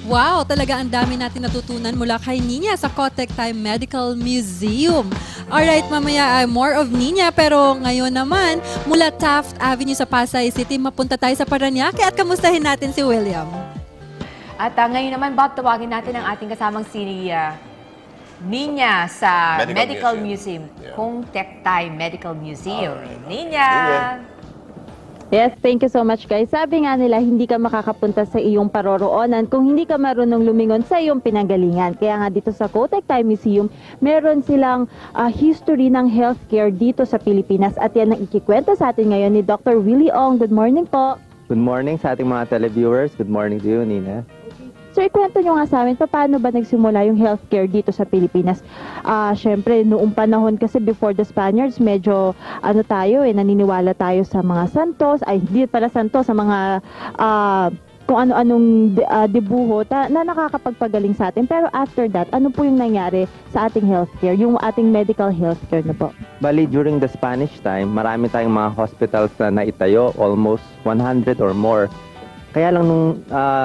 Wow, talaga ang dami natin natutunan mula kay Nina sa Kotek Medical Museum. Alright, mamaya more of Nina, pero ngayon naman, mula Taft Avenue sa Pasay City, mapunta tayo sa Parañaque at kamustahin natin si William. At ngayon naman, Bob, tawagin natin ang ating kasamang si Nina sa Medical Museum. Yeah. Kung Tektay Medical Museum. Alright. Nina! Yes, thank you so much guys. Sabi nga nila, hindi ka makakapunta sa iyong paroroonan kung hindi ka marunong lumingon sa iyong pinanggalingan. Kaya nga dito sa Kotek Museum, meron silang history ng healthcare dito sa Pilipinas. At yan ang ikikwento sa atin ngayon ni Dr. Willie Ong. Good morning po. Good morning sa ating mga televiewers. Good morning to you, Nina. Sir, ikwento nyo nga sa amin, paano ba nagsimula yung healthcare dito sa Pilipinas? Siyempre, noong panahon kasi before the Spaniards, medyo naniniwala tayo sa mga santos, hindi pala santos, sa mga kung ano-anong dibuho na nakakapagpagaling sa atin. Pero after that, ano po yung nangyari sa ating healthcare, yung ating medical healthcare na po? Bali, during the Spanish time, marami tayong mga hospitals na naitayo, almost 100 or more. Kaya lang nung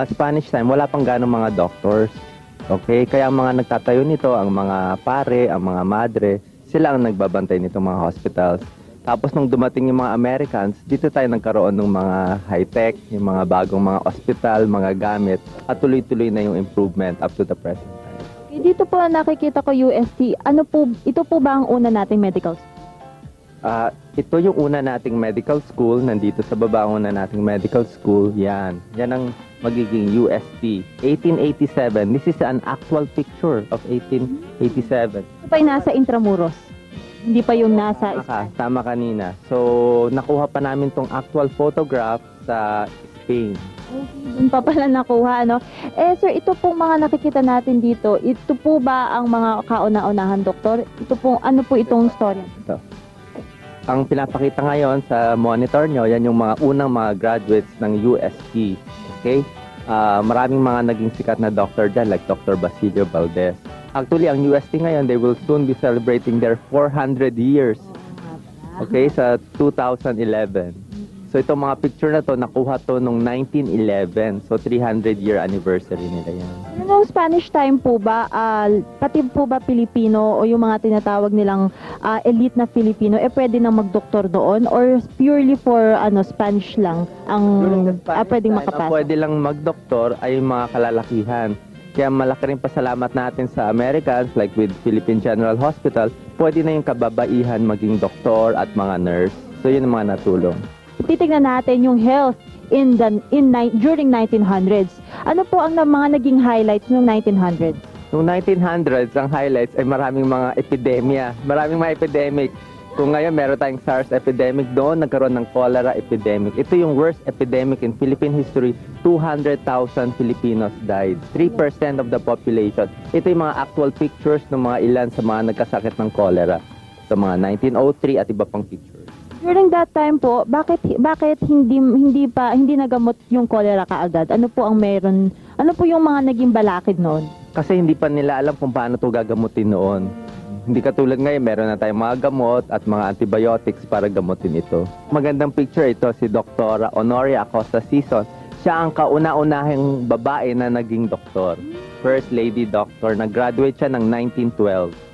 Spanish time, wala pang ganong mga doctors. Okay? Kaya ang mga nagtatayo nito, ang mga pare, ang mga madre, sila ang nagbabantay nitong mga hospitals. Tapos nung dumating yung mga Americans, dito tayo nagkaroon ng mga high-tech, yung mga bagong mga hospital, mga gamit, at tuloy-tuloy na yung improvement up to the present time. Dito po nakikita ko UST. Ito po ba ang una nating medical school? Ito yung una nating medical school, nandito sa baba ang una nating medical school, yan. Yan ang magiging UST. 1887, this is an actual picture of 1887. Ito pa yung nasa Intramuros. Hindi pa yung nasa... Tama kanina. So, nakuha pa namin tong actual photograph sa Spain. Okay, doon pa pala nakuha, ano? Sir, ito pong mga nakikita natin dito, ito po ba ang mga kauna-unahan, doktor? Ito po, ano po itong story? Ito. Ang pinapakita ngayon sa monitor nyo, yan yung mga unang mga graduates ng UST. Okay? Maraming mga naging sikat na doctor dyan, like Dr. Basilio Valdez. Actually, ang UST ngayon, they will soon be celebrating their 400 years. Okay? Sa 2011. So, itong mga picture na to, nakuha to nung 1911. So, 300-year anniversary nila yan. Noong Spanish time po ba, pati po ba Pilipino o yung mga tinatawag nilang elite na Filipino, pwede nang magdoktor doon? Or purely for Spanish lang ang pwedeng makapasok? Pwede lang magdoktor ay yung mga kalalakihan. Kaya malaki rin pasalamat natin sa Americans, like with Philippine General Hospital, pwede na yung kababaihan maging doktor at mga nurse. So, yun ang mga natulong. Titignan natin yung health during 1900s. Ano po ang mga naging highlights noong 1900s? Noong 1900s, ang highlights ay maraming mga epidemya, maraming mga epidemic. Kung ngayon meron tayong SARS epidemic, doon nagkaroon ng cholera epidemic. Ito yung worst epidemic in Philippine history. 200,000 Filipinos died. 3% of the population. Ito yung mga actual pictures ng mga ilan sa mga nagkasakit ng cholera. Sa mga 1903 at iba pang pictures. During that time po, bakit hindi nagamot yung cholera kaagad? Ano po ang meron? Ano po yung mga naging balakid noon? Kasi hindi pa nila alam kung paano to gagamutin noon. Hindi katulad ngayon, meron na tayong mga gamot at mga antibiotics para gamutin ito. Magandang picture ito, si Dr. Honoria Acosta Sison. Siya ang kauna-unahing babae na naging doktor. First lady doctor. Nag-graduate siya ng 1912.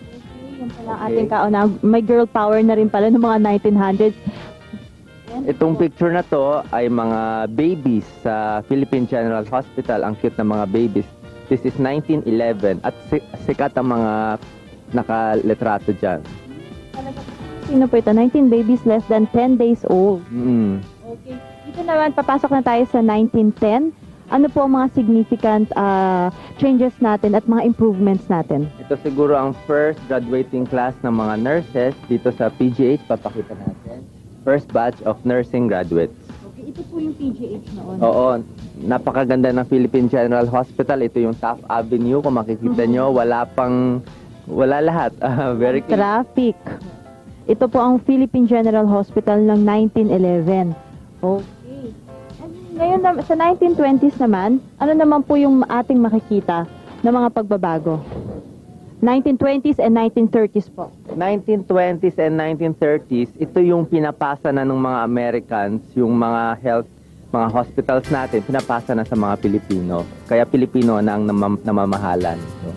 Yung pala ating kauna, may girl power na rin pala noong mga 1900s. Itong picture na to ay mga babies sa Philippine General Hospital. Ang cute na mga babies. This is 1911 at sikat ang mga nakaletrato dyan. Sino po ito? 19 babies less than 10 days old. Okay. Dito naman, papasok na tayo sa 1910. Ano po ang mga significant changes natin at mga improvements natin? Ito siguro ang first graduating class ng mga nurses dito sa PGH. Papakita natin. First batch of nursing graduates. Okay, ito po yung PGH noon. Oo. Napakaganda ng Philippine General Hospital. Ito yung Taft Avenue. Kung makikita nyo, wala lahat. Very clean. Traffic. Ito po ang Philippine General Hospital ng 1911. Okay. Ngayon, sa 1920s naman, ano naman po yung ating makikita na mga pagbabago? 1920s and 1930s po. 1920s and 1930s, ito yung pinapasa na ng mga Americans, yung mga health mga hospitals natin, pinapasa na sa mga Pilipino. Kaya Pilipino na ang namamahalan. So,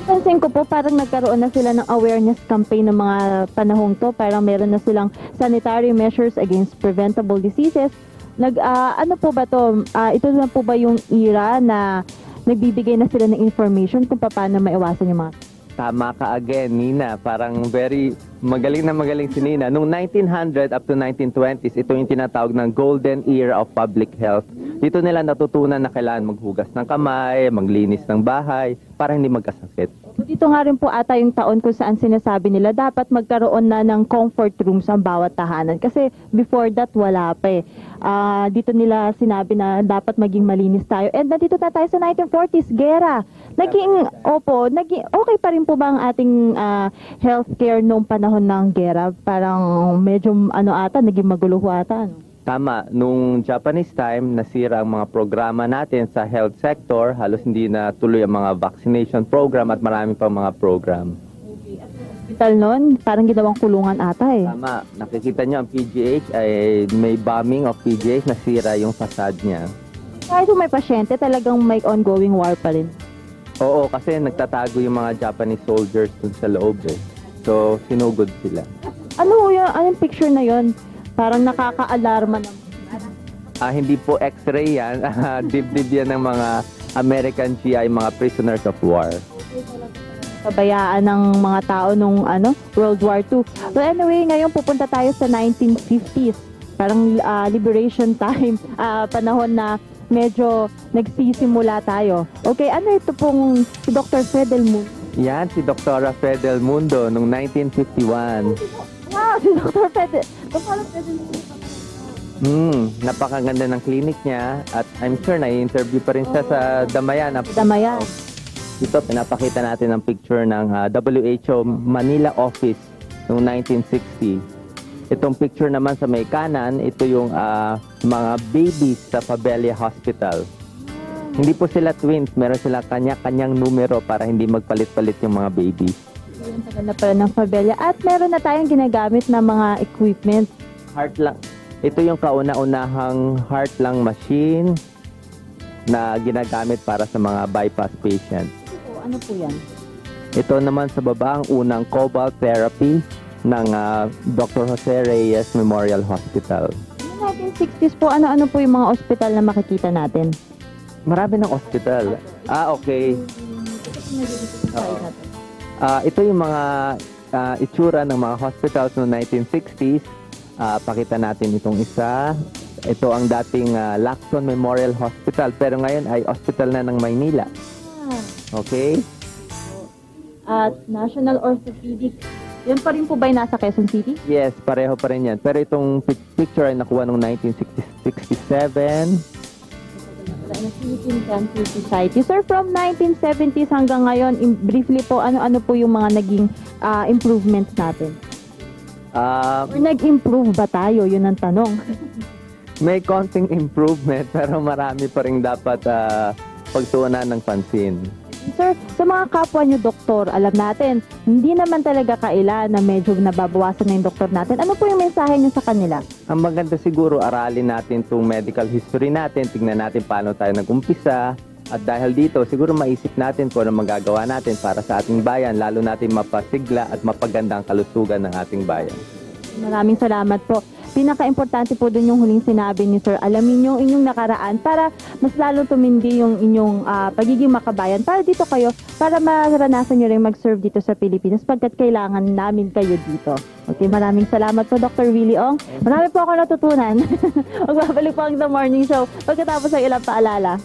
Pansin ko po, parang nagkaroon na sila ng awareness campaign ng mga panahong to. Parang meron na silang sanitary measures against preventable diseases. Ano po ba to? Ito na po ba yung era na nagbibigay na sila ng information kung paano maiwasan yung mga... tama ka again, Nina. Parang very magaling na magaling si Nina. Noong 1900 up to 1920s, ito yung tinatawag ng golden era of public health. Dito nila natutunan na kailangan maghugas ng kamay, maglinis ng bahay, para hindi magkasakit. Dito nga rin po ata yung taon kung saan sinasabi nila dapat magkaroon na ng comfort rooms ang bawat tahanan. Kasi before that, wala pa eh. Dito nila sinabi na dapat maging malinis tayo. And nandito na tayo sa 1940s, gera. Naging okay pa rin po ba ang ating healthcare noong panahon ng gera? Parang medyo naging magulo ata, ano? Tama, nung Japanese time, nasira ang mga programa natin sa health sector. Halos hindi na tuloy ang mga vaccination program at marami pang mga program. Hospital noon, parang ginawang kulungan ata eh. Tama, nakikita niyo ang PGH ay may bombing of PGH, nasira yung facade niya. Kahit kung may pasyente, talagang may ongoing war pa rin. Oo, kasi nagtatago yung mga Japanese soldiers dun sa loob eh. So, sinugod sila. Anong picture na yon? Parang nakaka-alarma naman. Hindi po x-ray yan. Dibdib yan ng mga American GI, mga prisoners of war. Pabayaan ng mga tao nung World War II. So anyway, ngayon pupunta tayo sa 1950s. Parang liberation time. Panahon na medyo nagsisimula tayo. Okay, ano ito pong si Dr. Fidel Mundo? Yan, si Dr. Fidel Mundo noong 1951. Wow, si Dr. Fidel. Napakaganda ng clinic niya at I'm sure na-interview pa rin siya sa Damayan. Damayan. Ito, pinapakita natin ang picture ng WHO Manila office noong 1960. Itong picture naman sa may kanan, ito yung mga babies sa Fabella Hospital. Hindi po sila twins, meron sila kanya-kanyang numero para hindi magpalit-palit yung mga babies. Yung tagal na pala ng Fabella. At meron na tayong ginagamit na mga equipment. Heart lang. Ito yung kauna-unahang heart lung machine na ginagamit para sa mga bypass patients. Ano po yan? Ito naman sa baba ang unang cobalt therapy ng Dr. Jose Reyes Memorial Hospital. Noong 1960s po, ano-ano po yung mga ospital na makikita natin? Marami ng hospital. Okay. Ito yung mga itsura ng mga hospitals noong 1960s. Pakita natin itong isa. Ito ang dating Lacson Memorial Hospital, pero ngayon ay hospital na ng Maynila. Okay? At National Orthopedic. Yan pa rin po ba yung nasa Quezon City? Yes, pareho pa rin yan. Pero itong picture ay nakuha noong 1967. Philippine Cancer Society. Sir, from 1970s hanggang ngayon, briefly po, ano po yung mga naging improvements natin? Or nag-improve ba tayo? Yun ang tanong. May konting improvement, pero marami pa rin dapat pagtuunan ng pansin. Sir, sa mga kapwa nyo doktor, alam natin, hindi naman talaga kaila na medyo nababawasan na yung doktor natin. Ano po yung mensahe nyo sa kanila? Ang maganda siguro, aralin natin itong medical history natin, tignan natin paano tayo nag-umpisa. At dahil dito, siguro maisip natin kung ano magagawa natin para sa ating bayan, lalo natin mapasigla at mapaganda ang kalusugan ng ating bayan. Maraming salamat po. Pinaka-importante po dun yung huling sinabi ni Sir. Alamin yung inyong nakaraan para mas lalo tumindi yung inyong pagiging makabayan. Para dito kayo, para maranasan nyo rin mag-serve dito sa Pilipinas pagkat kailangan namin kayo dito. Okay, maraming salamat po Dr. Willie Ong. Marami po ako natutunan. Magbabalik po ang The Morning Show pagkatapos ng ilang paalala.